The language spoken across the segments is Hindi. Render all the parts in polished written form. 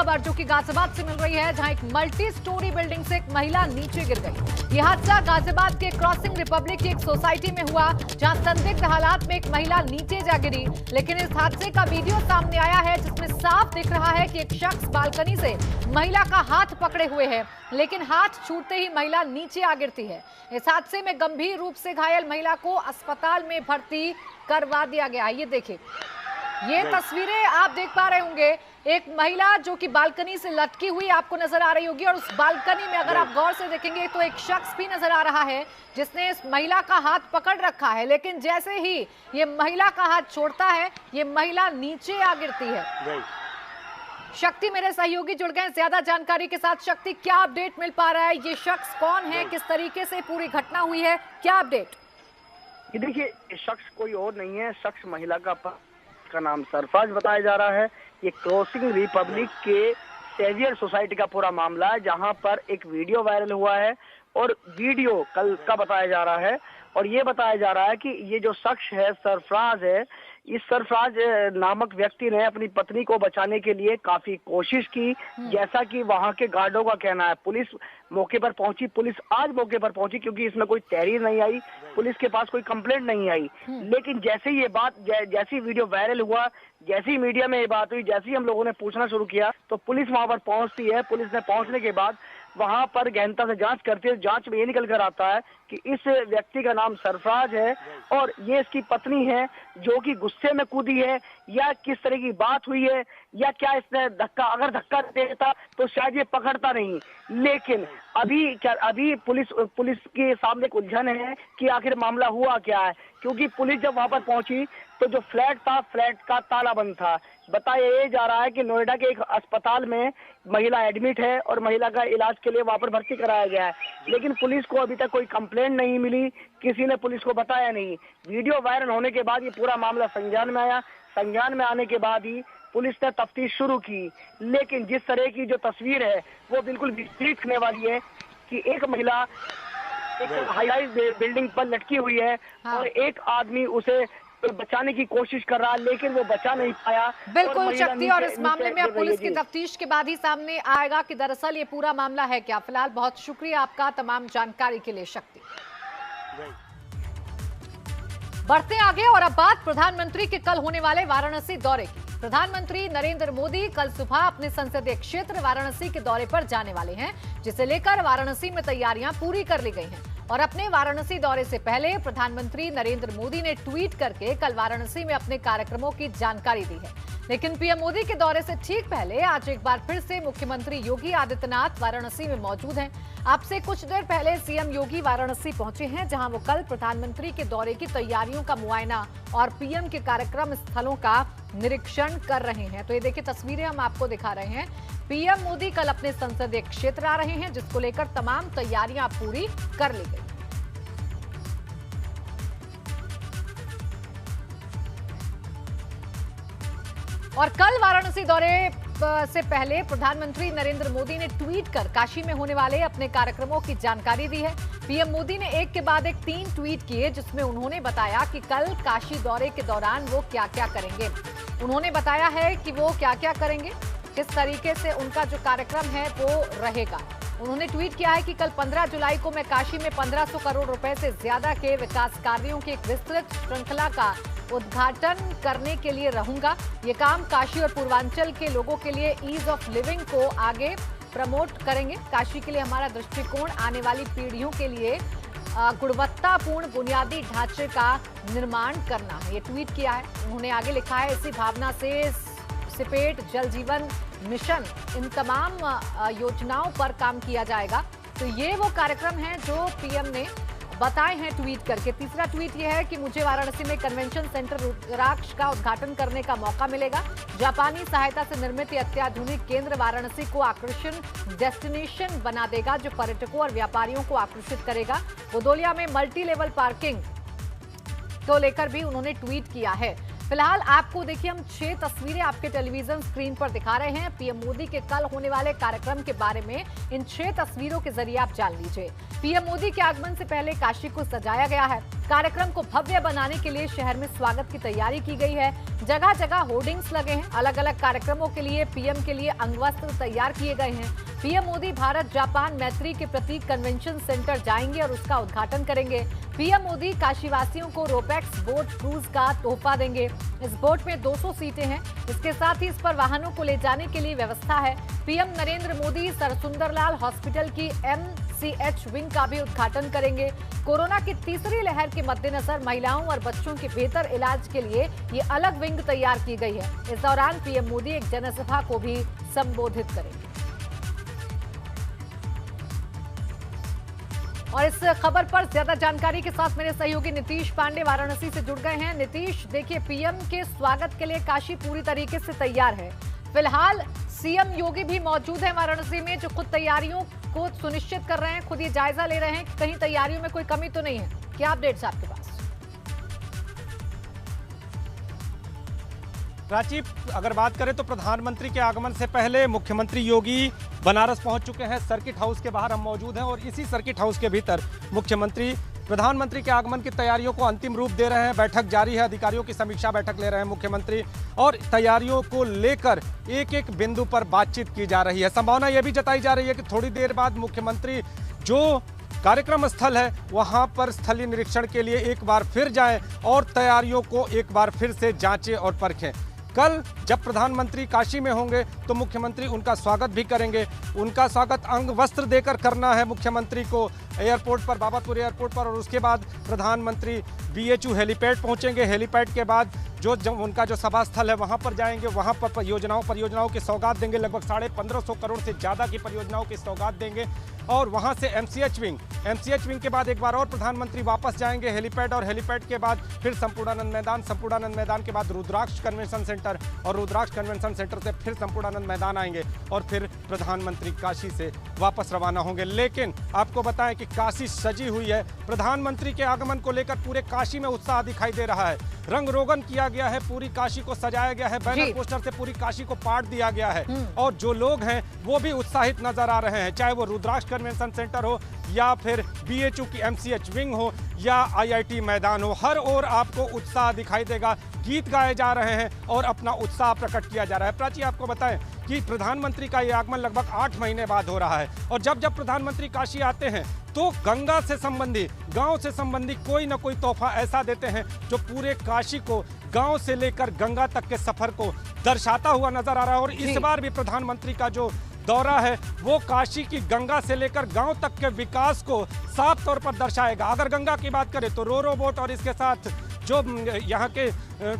खबर जो कि गाजियाबाद से मिल रही है, जहां एक मल्टी स्टोरी बिल्डिंग से एक महिला नीचे गिर गई। यह हादसा गाजियाबाद के क्रॉसिंग रिपब्लिक की एक सोसाइटी में हुआ, जहां संदिग्ध हालात में एक महिला नीचे जा गिरी। लेकिन इस हादसे का वीडियो सामने आया है, जिसमें साफ दिख रहा है कि एक शख्स बालकनी से महिला का हाथ पकड़े हुए है, लेकिन हाथ छूटते ही महिला नीचे आ गिरती है। इस हादसे में गंभीर रूप से घायल महिला को अस्पताल में भर्ती करवा दिया गया। ये देखिए, ये तस्वीरें आप देख पा रहे होंगे। एक महिला जो कि बालकनी से लटकी हुई आपको नजर आ रही होगी, और उस बालकनी में अगर आप गौर से देखेंगे तो एक शख्स भी नजर आ रहा है जिसने इस महिला का हाथ पकड़ रखा है। लेकिन जैसे ही ये महिला का हाथ छोड़ता है, ये महिला नीचे आ गिरती है। शक्ति मेरे सहयोगी जुड़ गए ज्यादा जानकारी के साथ। शक्ति, क्या अपडेट मिल पा रहा है? ये शख्स कौन है, किस तरीके से पूरी घटना हुई है, क्या अपडेट? ये देखिए, ये शख्स कोई और नहीं है, शख्स महिला का नाम सरफराज बताया जा रहा है। ये क्रॉसिंग रिपब्लिक के सेवियर सोसाइटी का पूरा मामला है, जहां पर एक वीडियो वायरल हुआ है, और वीडियो कल का बताया जा रहा है। और ये बताया जा रहा है कि ये जो शख्स है सरफराज है, इस सरफराज नामक व्यक्ति ने अपनी पत्नी को बचाने के लिए काफी कोशिश की, जैसा कि वहां के गार्डों का कहना है। पुलिस मौके पर पहुंची, पुलिस आज मौके पर पहुंची क्योंकि इसमें कोई तहरीर नहीं आई, पुलिस के पास कोई कंप्लेंट नहीं आई। लेकिन जैसे ही ये बात जैसी वीडियो वायरल हुआ, जैसी ही मीडिया में ये बात हुई, जैसे ही हम लोगों ने पूछना शुरू किया, तो पुलिस वहां पर पहुंचती है। पुलिस ने पहुंचने के बाद वहां पर गहनता से जांच करती है। जांच में ये निकल कर आता है कि इस व्यक्ति का नाम सरफराज है, और ये इसकी पत्नी है, जो कि गुस्से में कूदी है, या किस तरह की बात हुई है, या क्या इसने अगर धक्का देता तो शायद ये पकड़ता नहीं। लेकिन अभी पुलिस के सामने एक उलझन है कि आखिर मामला हुआ क्या है, क्योंकि पुलिस जब वहां पर पहुंची तो जो फ्लैट था, फ्लैट का ताला बंद था। बताया ये जा रहा है कि नोएडा के एक अस्पताल में महिला एडमिट है, और महिला का इलाज के लिए वहां पर भर्ती कराया गया है। लेकिन पुलिस को अभी तक कोई कंप्लेंट नहीं मिली, किसी ने पुलिस को बताया नहीं। वीडियो वायरल होने के बाद ये पूरा मामला संज्ञान में आया। संज्ञान में आने के बाद ही पुलिस ने तफ्तीश शुरू की। लेकिन जिस तरह की जो तस्वीर है वो बिल्कुल विपरीत होने वाली है कि एक महिला एक हाई राइज बिल्डिंग पर लटकी हुई है, और एक आदमी उसे बचाने की कोशिश कर रहा है, लेकिन वो बचा नहीं पाया। बिल्कुल शक्ति, और इस मामले में अब पुलिस की तफ्तीश के बाद ही सामने आएगा कि दरअसल ये पूरा मामला है क्या। फिलहाल बहुत शुक्रिया आपका तमाम जानकारी के लिए शक्ति। बढ़ते आगे, और अब बात प्रधानमंत्री के कल होने वाले वाराणसी दौरे की। प्रधानमंत्री नरेंद्र मोदी कल सुबह अपने संसदीय क्षेत्र वाराणसी के दौरे पर जाने वाले हैं, जिसे लेकर वाराणसी में तैयारियां पूरी कर ली गई हैं। और अपने वाराणसी दौरे से पहले प्रधानमंत्री नरेंद्र मोदी ने ट्वीट करके कल वाराणसी में अपने कार्यक्रमों की जानकारी दी है। लेकिन पीएम मोदी के दौरे से ठीक पहले आज एक बार फिर से मुख्यमंत्री योगी आदित्यनाथ वाराणसी में मौजूद हैं। आपसे कुछ देर पहले सीएम योगी वाराणसी पहुंचे हैं, जहां वो कल प्रधानमंत्री के दौरे की तैयारियों का मुआयना और पीएम के कार्यक्रम स्थलों का निरीक्षण कर रहे हैं। तो ये देखिए, तस्वीरें हम आपको दिखा रहे हैं। पीएम मोदी कल अपने संसदीय क्षेत्र आ रहे हैं, जिसको लेकर तमाम तैयारियां पूरी कर ली गई। और कल वाराणसी दौरे से पहले प्रधानमंत्री नरेंद्र मोदी ने ट्वीट कर काशी में होने वाले अपने कार्यक्रमों की जानकारी दी है। पीएम मोदी ने एक के बाद एक 3 ट्वीट किए, जिसमें उन्होंने बताया कि कल काशी दौरे के दौरान वो क्या क्या करेंगे। उन्होंने बताया है कि वो क्या क्या करेंगे, किस तरीके से उनका जो कार्यक्रम है वो रहेगा। उन्होंने ट्वीट किया है कि कल 15 जुलाई को मैं काशी में 1500 करोड़ रुपए से ज्यादा के विकास कार्यों की एक विस्तृत श्रृंखला का उद्घाटन करने के लिए रहूंगा। ये काम काशी और पूर्वांचल के लोगों के लिए ईज ऑफ लिविंग को आगे प्रमोट करेंगे। काशी के लिए हमारा दृष्टिकोण आने वाली पीढ़ियों के लिए गुणवत्तापूर्ण बुनियादी ढांचे का निर्माण करना है, ये ट्वीट किया है। उन्होंने आगे लिखा है, इसी भावना से सिपेट जल जीवन मिशन, इन तमाम योजनाओं पर काम किया जाएगा। तो ये वो कार्यक्रम हैं जो पीएम ने बताए हैं ट्वीट करके। तीसरा ट्वीट ये है कि मुझे वाराणसी में कन्वेंशन सेंटर रुद्राक्ष का उद्घाटन करने का मौका मिलेगा। जापानी सहायता से निर्मित ये अत्याधुनिक केंद्र वाराणसी को आकर्षण डेस्टिनेशन बना देगा, जो पर्यटकों और व्यापारियों को आकर्षित करेगा। गोदोलिया में मल्टी लेवल पार्किंग को लेकर भी उन्होंने ट्वीट किया है। फिलहाल आपको देखिए, हम 6 तस्वीरें आपके टेलीविजन स्क्रीन पर दिखा रहे हैं पीएम मोदी के कल होने वाले कार्यक्रम के बारे में। इन 6 तस्वीरों के जरिए आप जान लीजिए। पीएम मोदी के आगमन से पहले काशी को सजाया गया है। कार्यक्रम को भव्य बनाने के लिए शहर में स्वागत की तैयारी की गई है। जगह जगह होर्डिंग्स लगे हैं। अलग अलग कार्यक्रमों के लिए पीएम के लिए अंगवस्त्र तैयार किए गए हैं। पीएम मोदी भारत जापान मैत्री के प्रतीक कन्वेंशन सेंटर जाएंगे और उसका उद्घाटन करेंगे। पीएम मोदी काशीवासियों को रोपैक्स बोट क्रूज का तोहफा देंगे। इस बोट में 200 सीटें हैं। इसके साथ ही इस पर वाहनों को ले जाने के लिए व्यवस्था है। पीएम नरेंद्र मोदी सरसुंदरलाल हॉस्पिटल की MCH विंग का भी उद्घाटन करेंगे। कोरोना की तीसरी लहर के मद्देनजर महिलाओं और बच्चों के बेहतर इलाज के लिए ये अलग विंग तैयार की गई है। इस दौरान पीएम मोदी एक जनसभा को भी संबोधित करेंगे। और इस खबर पर ज्यादा जानकारी के साथ मेरे सहयोगी नीतीश पांडे वाराणसी से जुड़ गए हैं। नीतीश, देखिए, पीएम के स्वागत के लिए काशी पूरी तरीके से तैयार है। फिलहाल सीएम योगी भी मौजूद हैं वाराणसी में, जो खुद तैयारियों को सुनिश्चित कर रहे हैं, खुद ये जायजा ले रहे हैं कि कहीं तैयारियों में कोई कमी तो नहीं है। क्या अपडेट्स आपके पास? प्राची, अगर बात करें तो प्रधानमंत्री के आगमन से पहले मुख्यमंत्री योगी बनारस पहुंच चुके हैं। सर्किट हाउस के बाहर हम मौजूद हैं और इसी सर्किट हाउस के भीतर मुख्यमंत्री प्रधानमंत्री के आगमन की तैयारियों को अंतिम रूप दे रहे हैं। बैठक जारी है, अधिकारियों की समीक्षा बैठक ले रहे हैं मुख्यमंत्री और तैयारियों को लेकर एक एक बिंदु पर बातचीत की जा रही है। संभावना यह भी जताई जा रही है कि थोड़ी देर बाद मुख्यमंत्री जो कार्यक्रम स्थल है वहां पर स्थलीय निरीक्षण के लिए एक बार फिर जाएं और तैयारियों को एक बार फिर से जांचें और परखें। कल जब प्रधानमंत्री काशी में होंगे तो मुख्यमंत्री उनका स्वागत भी करेंगे। उनका स्वागत अंग वस्त्र देकर करना है मुख्यमंत्री को एयरपोर्ट पर, बाबापुर एयरपोर्ट पर, और उसके बाद प्रधानमंत्री BHU हेलीपैड पहुंचेंगे। हेलीपैड के बाद उनका जो सभा स्थल है वहां पर जाएंगे। वहां पर परियोजनाओं की सौगात देंगे। लगभग 1550 करोड़ से ज़्यादा की परियोजनाओं की सौगात देंगे और वहां से MCH विंग के बाद एक बार और प्रधानमंत्री वापस जाएंगे हेलीपैड, और हेलीपैड के बाद फिर संपूर्णानंद मैदान के बाद रुद्राक्ष कन्वेंशन सेंटर, और रुद्राक्ष कन्वेंशन सेंटर से फिर संपूर्णानंद मैदान आएंगे और फिर प्रधानमंत्री काशी से वापस रवाना होंगे। लेकिन आपको बताएं कि काशी सजी हुई है। प्रधानमंत्री के आगमन को लेकर पूरे काशी में उत्साह दिखाई दे रहा है। रंग रोगन किया गया है, पूरी काशी को सजाया गया है, बैनर पोस्टर से पूरी काशी को पाट दिया गया है और जो लोग हैं वो भी उत्साहित नजर आ रहे हैं, चाहे वो रुद्राक्ष कन्वेंशन सेंटर हो या फिर BHU की MCH विंग हो या IIT मैदान हो। हर ओर आपको उत्साह दिखाई देगा। गीत गाए जा रहे हैं और अपना उत्साह प्रकट किया जा रहा है। प्राची, आपको बताएं कि प्रधानमंत्री का ये आगमन लगभग 8 महीने बाद हो रहा है और जब जब प्रधानमंत्री काशी आते हैं तो गंगा से संबंधी, गांव से संबंधी कोई ना कोई तोहफा ऐसा देते हैं जो पूरे काशी को, गांव से लेकर गंगा तक के सफर को दर्शाता हुआ नजर आ रहा है। और इस बार भी प्रधानमंत्री का जो दौरा है वो काशी की गंगा से लेकर गांव तक के विकास को साफ तौर पर दर्शाएगा। अगर गंगा की बात करें तो रो बोट और इसके साथ जो यहाँ के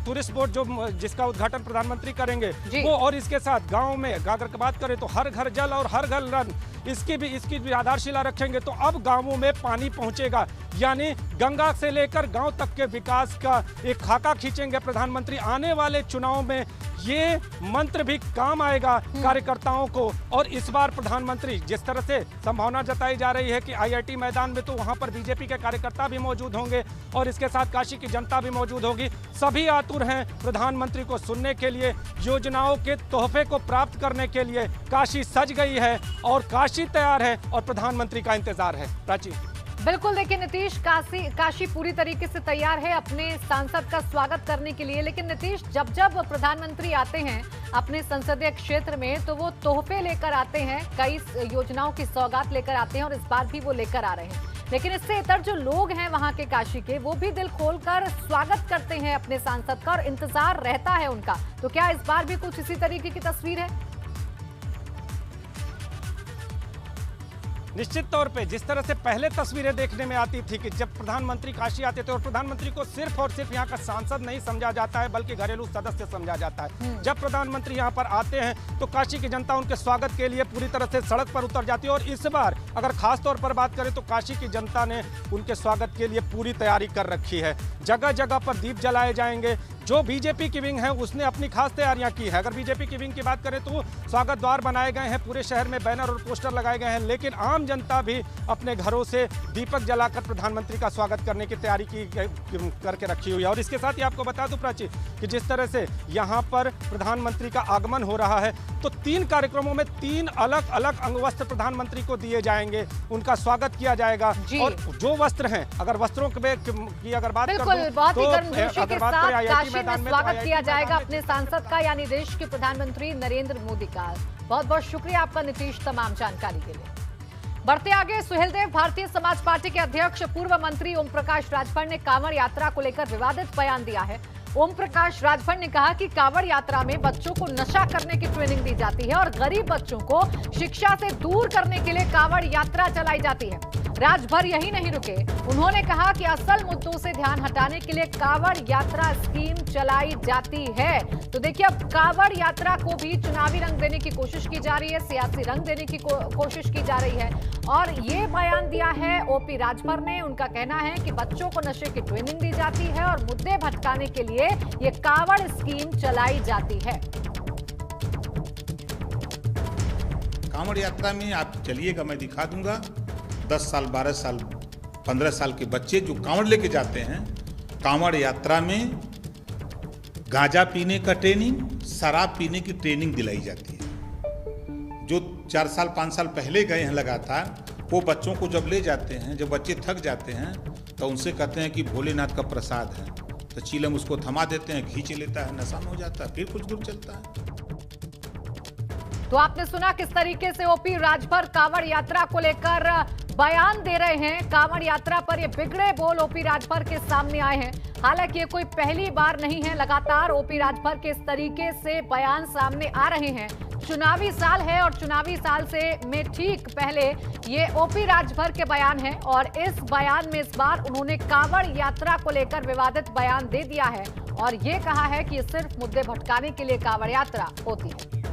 टूरिस्ट बोट जिसका उद्घाटन प्रधानमंत्री करेंगे वो, और इसके साथ गांव में अगर बात करें तो हर घर जल और हर घर नल, इसकी भी आधारशिला रखेंगे। तो अब गांवों में पानी पहुंचेगा, यानी गंगा से लेकर गांव तक के विकास का एक खाका खींचेंगे प्रधानमंत्री। आने वाले चुनाव में ये मंत्र भी काम आएगा कार्यकर्ताओं को। और इस बार प्रधानमंत्री, जिस तरह से संभावना जताई जा रही है कि IIT मैदान में तो वहां पर BJP के कार्यकर्ता भी मौजूद होंगे और इसके साथ काशी की जनता भी मौजूद होगी। सभी आतुर हैं प्रधानमंत्री को सुनने के लिए, योजनाओं के तोहफे को प्राप्त करने के लिए। काशी सज गई है और काशी तैयार है और प्रधानमंत्री का इंतजार है। प्राची, बिल्कुल, देखिए नीतीश, काशी पूरी तरीके से तैयार है अपने सांसद का स्वागत करने के लिए। लेकिन नीतीश, जब जब प्रधानमंत्री आते हैं अपने संसदीय क्षेत्र में तो वो तोहफे लेकर आते हैं, कई योजनाओं की सौगात लेकर आते हैं और इस बार भी वो लेकर आ रहे हैं। लेकिन इससे इतर जो लोग हैं वहां के काशी के, वो भी दिल खोलकर स्वागत करते हैं अपने सांसद का और इंतजार रहता है उनका। तो क्या इस बार भी कुछ इसी तरीके की तस्वीर है? निश्चित तौर पे जिस तरह से पहले तस्वीरें देखने में आती थी कि जब प्रधानमंत्री काशी आते थे और प्रधानमंत्री को सिर्फ और सिर्फ यहाँ का सांसद नहीं समझा जाता है बल्कि घरेलू सदस्य समझा जाता है। जब प्रधानमंत्री यहाँ पर आते हैं तो काशी की जनता उनके स्वागत के लिए पूरी तरह से सड़क पर उतर जाती है। और इस बार अगर खास तौर पर बात करें तो काशी की जनता ने उनके स्वागत के लिए पूरी तैयारी कर रखी है। जगह जगह पर दीप जलाए जाएंगे, जो बीजेपी की विंग है उसने अपनी खास तैयारियां की है। अगर बीजेपी की विंग की बात करें तो स्वागत द्वार बनाए गए हैं, पूरे शहर में बैनर और पोस्टर लगाए गए हैं, लेकिन आम जनता भी अपने घरों से दीपक जलाकर प्रधानमंत्री का स्वागत करने की तैयारी करके रखी हुई है। और इसके साथ ही आपको बता दूं प्राची कि जिस तरह से यहाँ पर प्रधानमंत्री का आगमन हो रहा है तो 3 कार्यक्रमों में 3 अलग अलग अंगवस्त्र प्रधानमंत्री को दिए जाएंगे, उनका स्वागत किया जाएगा। और जो वस्त्र हैं, अगर वस्त्रों की अगर बात करूं बहुत ही तो गर्मजोशी के साथ काशी में मैदान में स्वागत किया जाएगा अपने सांसद का, यानी देश के प्रधानमंत्री नरेंद्र मोदी का। बहुत बहुत शुक्रिया आपका नीतीश, तमाम जानकारी के लिए। बढ़ते आगे, सुहेलदेव भारतीय समाज पार्टी के अध्यक्ष पूर्व मंत्री ओम प्रकाश राजभर ने कांवड़ यात्रा को लेकर विवादित बयान दिया है। ओम प्रकाश राजभर ने कहा कि कांवड़ यात्रा में बच्चों को नशा करने की ट्रेनिंग दी जाती है और गरीब बच्चों को शिक्षा से दूर करने के लिए कांवड़ यात्रा चलाई जाती है। राजभर यही नहीं रुके, उन्होंने कहा कि असल मुद्दों से ध्यान हटाने के लिए कांवड़ यात्रा स्कीम चलाई जाती है। तो देखिए, अब कांवड़ यात्रा को भी चुनावी रंग देने की कोशिश की जा रही है, सियासी रंग देने की कोशिश की जा रही है। और ये बयान दिया है ओपी राजभर ने। उनका कहना है कि बच्चों को नशे की ट्रेनिंग दी जाती है और मुद्दे भटकाने के लिए ये कांवड़ स्कीम चलाई जाती है। कांवड़ यात्रा में आप चलिएगा, मैं दिखा दूंगा। 10 साल, 12 साल, 15 साल के बच्चे जो कांवड़ लेके जाते हैं, कांवड़ यात्रा में गांजा पीने का ट्रेनिंग, शराब पीने की ट्रेनिंग दिलाई जाती है। जो 4 साल 5 साल पहले गए हैं लगातार, वो बच्चों को जब ले जाते हैं, जब बच्चे थक जाते हैं तो उनसे कहते हैं कि भोलेनाथ का प्रसाद है, तो चीलम उसको थमा देते हैं, खींच लेता है, नशा में हो जाता है, फिर कुछ दूर चलता है। तो आपने सुना किस तरीके से ओपी राजभर कांवड़ यात्रा को लेकर बयान दे रहे हैं। कांवड़ यात्रा पर ये बिगड़े बोल ओपी राजभर के सामने आए हैं। हालांकि ये कोई पहली बार नहीं है, लगातार ओपी राजभर के इस तरीके से बयान सामने आ रहे हैं। चुनावी साल है और चुनावी साल से में ठीक पहले ये ओपी राजभर के बयान है और इस बयान में इस बार उन्होंने कांवड़ यात्रा को लेकर विवादित बयान दे दिया है और ये कहा है कि सिर्फ मुद्दे भटकाने के लिए कांवड़ यात्रा होती है।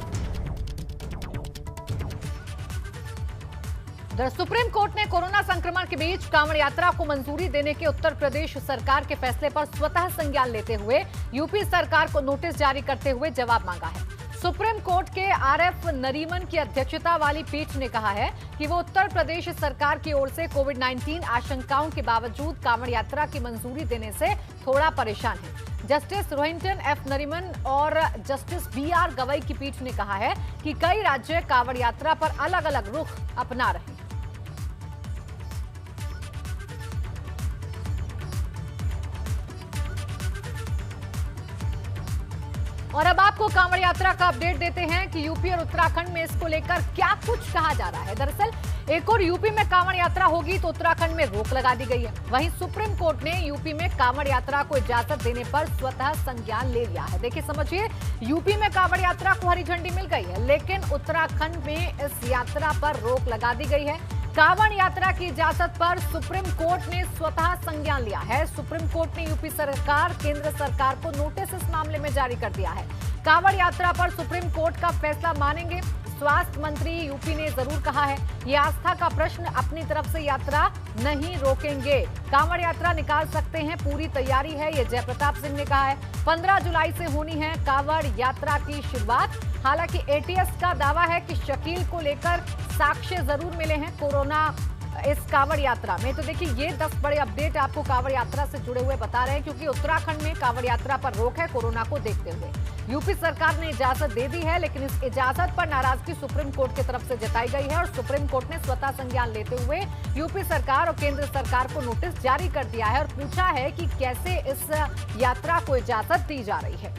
सुप्रीम कोर्ट ने कोरोना संक्रमण के बीच कांवड़ यात्रा को मंजूरी देने के उत्तर प्रदेश सरकार के फैसले पर स्वतः संज्ञान लेते हुए यूपी सरकार को नोटिस जारी करते हुए जवाब मांगा है। सुप्रीम कोर्ट के आरएफ नरीमन की अध्यक्षता वाली पीठ ने कहा है कि वो उत्तर प्रदेश सरकार की ओर से कोविड-19 आशंकाओं के बावजूद कांवड़ यात्रा की मंजूरी देने से थोड़ा परेशान है। जस्टिस रोहिंटन एफ नरीमन और जस्टिस बीआर गवई की पीठ ने कहा है कि कई राज्य कांवड़ यात्रा पर अलग अलग रुख अपना रहे हैं। और अब आपको कांवड़ यात्रा का अपडेट देते हैं कि यूपी और उत्तराखंड में इसको लेकर क्या कुछ कहा जा रहा है। दरअसल एक और यूपी में कांवड़ यात्रा होगी तो उत्तराखंड में रोक लगा दी गई है। वहीं सुप्रीम कोर्ट ने यूपी में कांवड़ यात्रा को इजाजत देने पर स्वतः संज्ञान ले लिया है। देखिए, समझिए, यूपी में कांवड़ यात्रा को हरी झंडी मिल गई है, लेकिन उत्तराखंड में इस यात्रा पर रोक लगा दी गई है। कांवड़ यात्रा की इजाजत पर सुप्रीम कोर्ट ने स्वतः संज्ञान लिया है। सुप्रीम कोर्ट ने यूपी सरकार, केंद्र सरकार को नोटिस इस मामले में जारी कर दिया है। कांवड़ यात्रा पर सुप्रीम कोर्ट का फैसला मानेंगे। स्वास्थ्य मंत्री यूपी ने जरूर कहा है, ये आस्था का प्रश्न, अपनी तरफ से यात्रा नहीं रोकेंगे। कांवड़ यात्रा निकाल सकते हैं, पूरी तैयारी है, ये जयप्रताप सिंह ने कहा है। 15 जुलाई से होनी है कांवड़ यात्रा की शुरुआत। हालांकि एटीएस का दावा है कि शकील को लेकर साक्ष्य जरूर मिले हैं कोरोना इस कांवड़ यात्रा में। तो देखिए, ये 10 बड़े अपडेट आपको कांवड़ यात्रा से जुड़े हुए बता रहे हैं, क्योंकि उत्तराखंड में कांवड़ यात्रा पर रोक है कोरोना को देखते हुए। यूपी सरकार ने इजाजत दे दी है, लेकिन इस इजाजत पर नाराजगी सुप्रीम कोर्ट की तरफ से जताई गई है और सुप्रीम कोर्ट ने स्वतः संज्ञान लेते हुए यूपी सरकार और केंद्र सरकार को नोटिस जारी कर दिया है और पूछा है कि कैसे इस यात्रा को इजाजत दी जा रही है।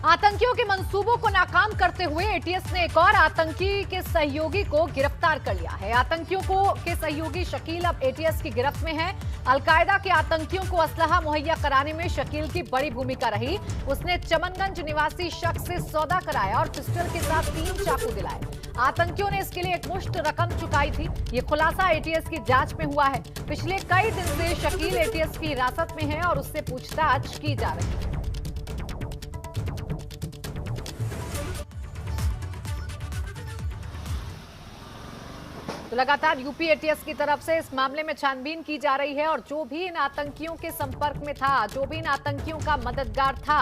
आतंकियों के मंसूबों को नाकाम करते हुए एटीएस ने एक और आतंकी के सहयोगी को गिरफ्तार कर लिया है। आतंकियों के सहयोगी शकील अब एटीएस की गिरफ्त में है। अलकायदा के आतंकियों को असलहा मुहैया कराने में शकील की बड़ी भूमिका रही। उसने चमनगंज निवासी शख्स से सौदा कराया और पिस्टल के साथ 3 चाकू दिलाए। आतंकियों ने इसके लिए एक मुश्त रकम चुकाई थी। ये खुलासा एटीएस की जांच में हुआ है। पिछले कई दिन से शकील एटीएस की हिरासत में है और उससे पूछताछ की जा रही है। तो लगातार यूपी एटीएस की तरफ से इस मामले में छानबीन की जा रही है और जो भी इन आतंकियों के संपर्क में था, जो भी इन आतंकियों का मददगार था,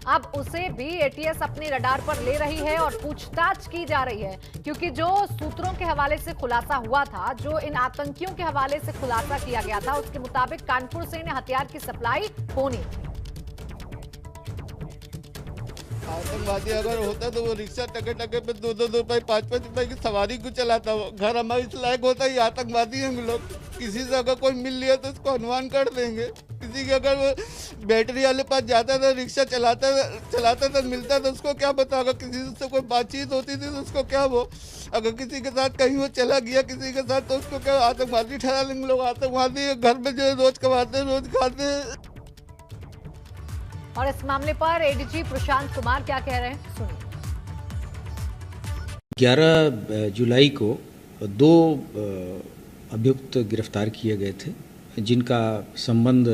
अब उसे भी एटीएस अपने रडार पर ले रही है और पूछताछ की जा रही है। क्योंकि जो सूत्रों के हवाले से खुलासा हुआ था, जो इन आतंकियों के हवाले से खुलासा किया गया था, उसके मुताबिक कानपुर से इन्हें हथियार की सप्लाई होनी थी। आतंकवादी अगर होता तो वो रिक्शा टके टके पे 2-2 रुपए 5-5 रुपए की सवारी को चलाता। वो घर हमारे इस लायक होता है, आतंकवादी हैं हम लोग। किसी से अगर कोई मिल लिया तो उसको अनुमान कर देंगे। किसी के अगर वो बैटरी वाले पास जाता था, रिक्शा चलाता था, मिलता था, उसको क्या पता। अगर किसी से कोई बातचीत होती थी तो उसको क्या, वो अगर किसी के साथ कहीं वो चला गया किसी के साथ, तो उसको क्या आतंकवादी ठहरा लेंगे लोग। आतंकवादी घर में जो रोज कमाते रोज खाते। और इस मामले पर एडीजी प्रशांत कुमार क्या कह रहे हैं, सुनिए। 11 जुलाई को 2 अभियुक्त गिरफ्तार किए गए थे, जिनका संबंध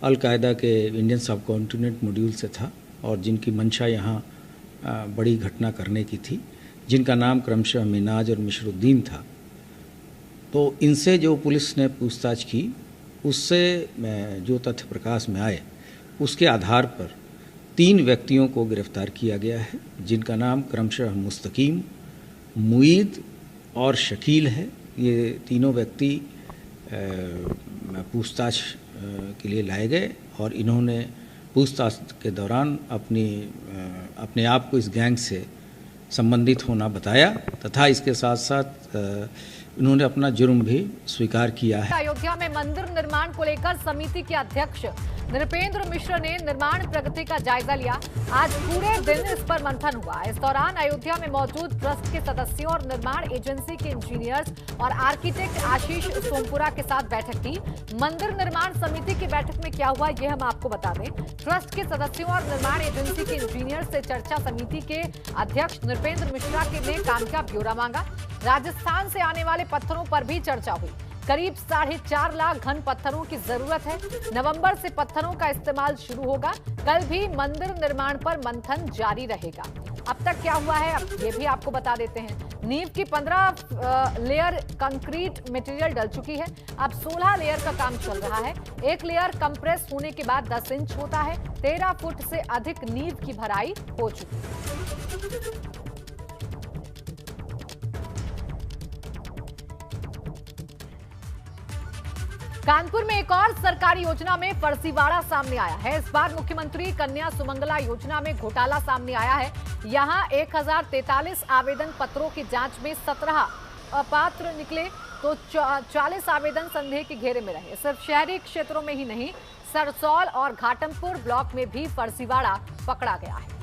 अल-कायदा के इंडियन सब कॉन्टिनेंट मॉड्यूल से था और जिनकी मंशा यहाँ बड़ी घटना करने की थी, जिनका नाम क्रमशः मिनाज और मिशरुद्दीन था। तो इनसे जो पुलिस ने पूछताछ की, उससे जो तथ्य प्रकाश में आए, उसके आधार पर 3 व्यक्तियों को गिरफ्तार किया गया है, जिनका नाम क्रमशः मुस्तकीम, मुईद और शकील है। ये तीनों व्यक्ति पूछताछ के लिए लाए गए और इन्होंने पूछताछ के दौरान अपने आप को इस गैंग से संबंधित होना बताया तथा इसके साथ साथ इन्होंने अपना जुर्म भी स्वीकार किया है। अयोध्या में मंदिर निर्माण को लेकर समिति के अध्यक्ष नृपेंद्र मिश्र ने निर्माण प्रगति का जायजा लिया। आज पूरे दिन इस पर मंथन हुआ। इस दौरान अयोध्या में मौजूद ट्रस्ट के सदस्यों और निर्माण एजेंसी के इंजीनियर्स और आर्किटेक्ट आशीष सोमपुरा के साथ बैठक की। मंदिर निर्माण समिति की बैठक में क्या हुआ, ये हम आपको बता दें। ट्रस्ट के सदस्यों और निर्माण एजेंसी के इंजीनियर्स से चर्चा। समिति के अध्यक्ष नृपेंद्र मिश्रा ने काम का ब्यौरा मांगा। राजस्थान से आने वाले पत्थरों पर भी चर्चा हुई। करीब 4.5 लाख घन पत्थरों की जरूरत है। नवंबर से पत्थरों का इस्तेमाल शुरू होगा। कल भी मंदिर निर्माण पर मंथन जारी रहेगा। अब तक क्या हुआ है, अब ये भी आपको बता देते हैं। नींव की 15 लेयर कंक्रीट मटेरियल डल चुकी है। अब 16 लेयर का काम चल रहा है। एक लेयर कंप्रेस होने के बाद 10 इंच होता है। 13 फुट से अधिक नींव की भराई हो चुकी है। कानपुर में एक और सरकारी योजना में फर्जीवाड़ा सामने आया है। इस बार मुख्यमंत्री कन्या सुमंगला योजना में घोटाला सामने आया है। यहां 1043 आवेदन पत्रों की जांच में 17 अपात्र निकले तो 40 आवेदन संदेह के घेरे में रहे। सिर्फ शहरी क्षेत्रों में ही नहीं, सरसौल और घाटमपुर ब्लॉक में भी फर्जीवाड़ा पकड़ा गया है।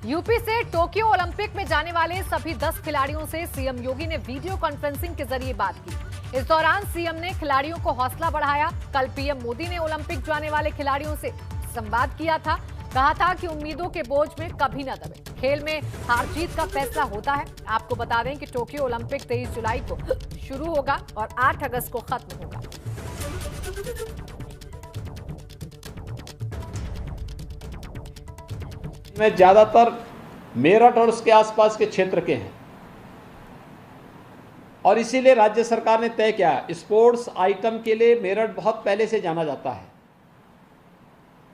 यूपी से टोक्यो ओलंपिक में जाने वाले सभी 10 खिलाड़ियों से सीएम योगी ने वीडियो कॉन्फ्रेंसिंग के जरिए बात की। इस दौरान सीएम ने खिलाड़ियों को हौसला बढ़ाया। कल पीएम मोदी ने ओलंपिक जाने वाले खिलाड़ियों से संवाद किया था। कहा था कि उम्मीदों के बोझ में कभी न दबे। खेल में हार जीत का फैसला होता है। आपको बता दें कि टोक्यो ओलंपिक 23 जुलाई को शुरू होगा और 8 अगस्त को खत्म होगा। में ज्यादातर मेरठ और उसके आसपास के क्षेत्र के हैं और इसीलिए राज्य सरकार ने तय किया, स्पोर्ट्स आइटम के लिए मेरठ बहुत पहले से जाना जाता है।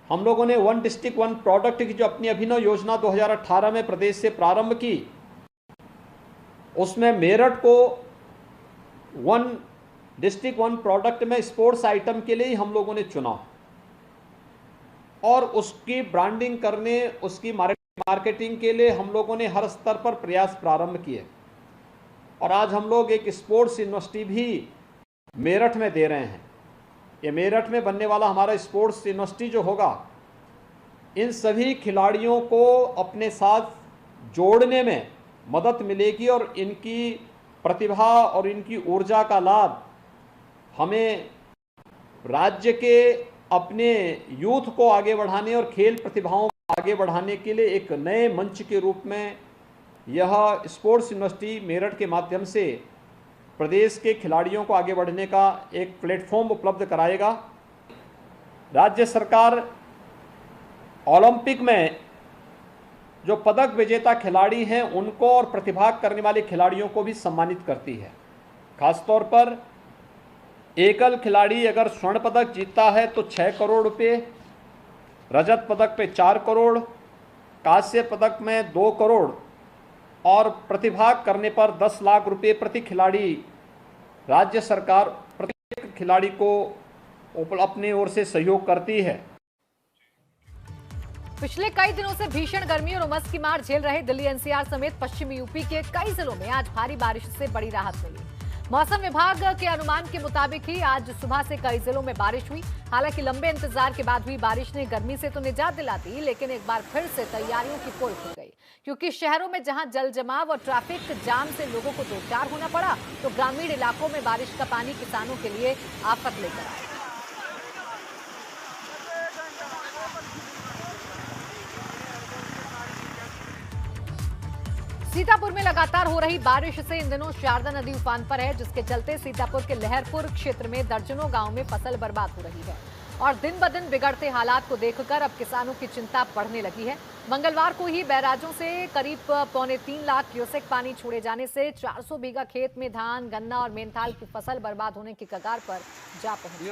हम लोगों ने 1 डिस्ट्रिक्ट 1 प्रोडक्ट की जो अपनी अभिनव योजना 2018 में प्रदेश से प्रारंभ की, उसमें मेरठ को 1 डिस्ट्रिक्ट 1 प्रोडक्ट में स्पोर्ट्स आइटम के लिए ही हम लोगों ने चुना और उसकी ब्रांडिंग करने, उसकी मार्केटिंग के लिए हम लोगों ने हर स्तर पर प्रयास प्रारंभ किए और आज हम लोग एक स्पोर्ट्स यूनिवर्सिटी भी मेरठ में दे रहे हैं। ये मेरठ में बनने वाला हमारा स्पोर्ट्स यूनिवर्सिटी जो होगा, इन सभी खिलाड़ियों को अपने साथ जोड़ने में मदद मिलेगी और इनकी प्रतिभा और इनकी ऊर्जा का लाभ हमें राज्य के अपने यूथ को आगे बढ़ाने और खेल प्रतिभाओं को आगे बढ़ाने के लिए एक नए मंच के रूप में यह स्पोर्ट्स यूनिवर्सिटी मेरठ के माध्यम से प्रदेश के खिलाड़ियों को आगे बढ़ने का एक प्लेटफॉर्म उपलब्ध कराएगा। राज्य सरकार ओलंपिक में जो पदक विजेता खिलाड़ी हैं उनको और प्रतिभाग करने वाले खिलाड़ियों को भी सम्मानित करती है। खासतौर पर एकल खिलाड़ी अगर स्वर्ण पदक जीतता है तो 6 करोड़ रुपए, रजत पदक पे 4 करोड़, कांस्य पदक में 2 करोड़ और प्रतिभाग करने पर 10 लाख रुपए प्रति खिलाड़ी राज्य सरकार प्रत्येक खिलाड़ी को अपनी ओर से सहयोग करती है। पिछले कई दिनों से भीषण गर्मी और उमस की मार झेल रहे दिल्ली एनसीआर समेत पश्चिमी यूपी के कई जिलों में आज भारी बारिश से बड़ी राहत मिली। मौसम विभाग के अनुमान के मुताबिक ही आज सुबह से कई जिलों में बारिश हुई। हालांकि लंबे इंतजार के बाद हुई बारिश ने गर्मी से तो निजात दिला दी, लेकिन एक बार फिर से तैयारियों की पोल खुल गई, क्योंकि शहरों में जहां जल जमाव और ट्रैफिक जाम से लोगों को दो चार होना पड़ा, तो ग्रामीण इलाकों में बारिश का पानी किसानों के लिए आफत लेकर आया। सीतापुर में लगातार हो रही बारिश से इन दिनों शारदा नदी उफान पर है, जिसके चलते सीतापुर के लहरपुर क्षेत्र में दर्जनों गांवों में फसल बर्बाद हो रही है और दिन ब दिन बिगड़ते हालात को देखकर अब किसानों की चिंता बढ़ने लगी है। मंगलवार को ही बैराजों से करीब 3.25 लाख क्यूसेक पानी छोड़े जाने से 400 बीघा खेत में धान, गन्ना और मेंथाल की फसल बर्बाद होने की कगार पर जा पहुंची।